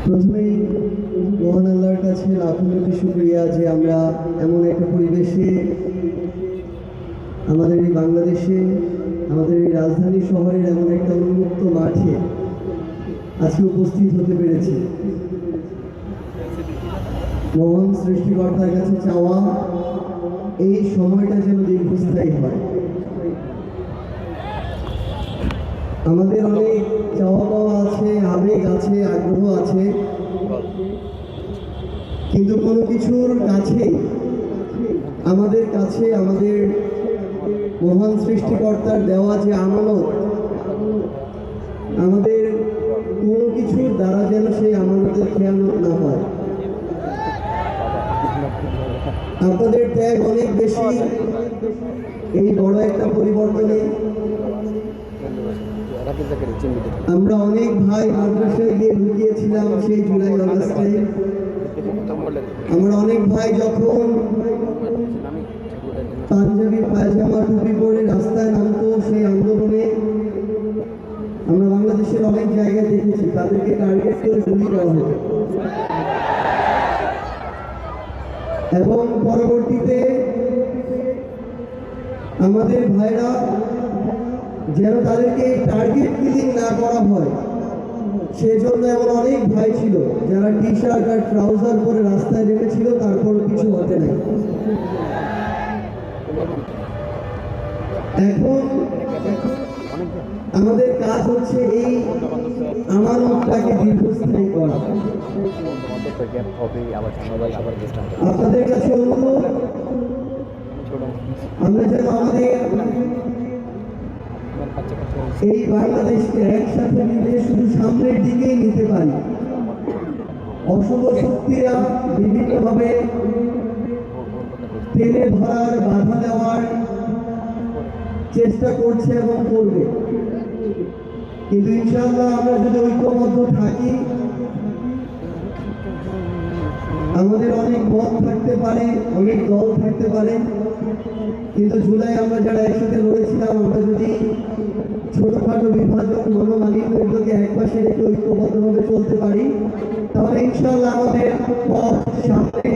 প্রথমেই মহান আল্লাহর কাছে লাখো কোটি শুকরিয়া যে আমরা এমন একটা পরিবেশে আমাদের এই বাংলাদেশে আমাদের এই রাজধানী শহরের এমন একটা উন্মুক্ত মাঠে আজকে উপস্থিত হতে পেরেছি। মহান সৃষ্টিকর্তার কাছে চাওয়া এই সময়টা যেন দীর্ঘস্থায়ী হয়। আমাদের অনেক চাওয়া পাওয়া আছে, আবেগ আছে, আগ্রহ আছে, কিন্তু কোনো কিছুর কাছে আমাদের মহান সৃষ্টিকর্তার দেওয়া যে আমানত, আমাদের কোনো কিছুর দ্বারা যেন সেই আমানতের খেয়ানত না হয়। আপনাদের ত্যাগ অনেক বেশি এই বড় একটা পরিবর্তনে। আমরা অনেক ভাই মাদ্রাসায় গিয়ে লুকিয়েছিলাম সেই জুলাই আগস্টে। আমরা অনেক ভাই যখন পাঞ্জাবি পায়জামা টুপি পরে রাস্তায় নামতো সেই আন্দোলনে, আমরা বাংলাদেশের অনেক জায়গায় দেখেছি তাদেরকে টার্গেট করে গুলি করা হতো এবং পরবর্তীতে আমাদের ভাইরা যেন তাদেরকে টার্গেট কিলিং না করা হয় সেজন্য এমন অনেক ভাই ছিল যারা টি শার্ট আর ট্রাউজার পরে রাস্তায় নেমেছিল, তারপর কিছু হতে নাই। এখন আমাদের কাজ হচ্ছে এই আমানতটাকে দীর্ঘস্থায়ী করা। আপনাদের কাছে অনুরোধ, আমরা যেন আমাদের এই বাংলাদেশকে একসাথে মিলে শুধু সামনের দিকেই নিতে পারি। অশুভ শক্তিরা বিভিন্নভাবে টেনে ধরার, বাধা দেওয়ার চেষ্টা করছে এবং করবে, কিন্তু ইনশাআল্লাহ আমরা যদি ঐক্যবদ্ধ থাকি, আমাদের অনেক মত থাকতে পারে, অনেক দল থাকতে পারে, কিন্তু জুলাই আমরা যারা একসাথে লড়েছিলাম, আমরা যদি ছোটখাটো বিভাজন মনোমালিন্য এগুলোকে একপাশে রেখে ঐক্যবদ্ধভাবে চলতে পারি, তাহলে ইনশাআল্লাহ আমাদের পথ সামনে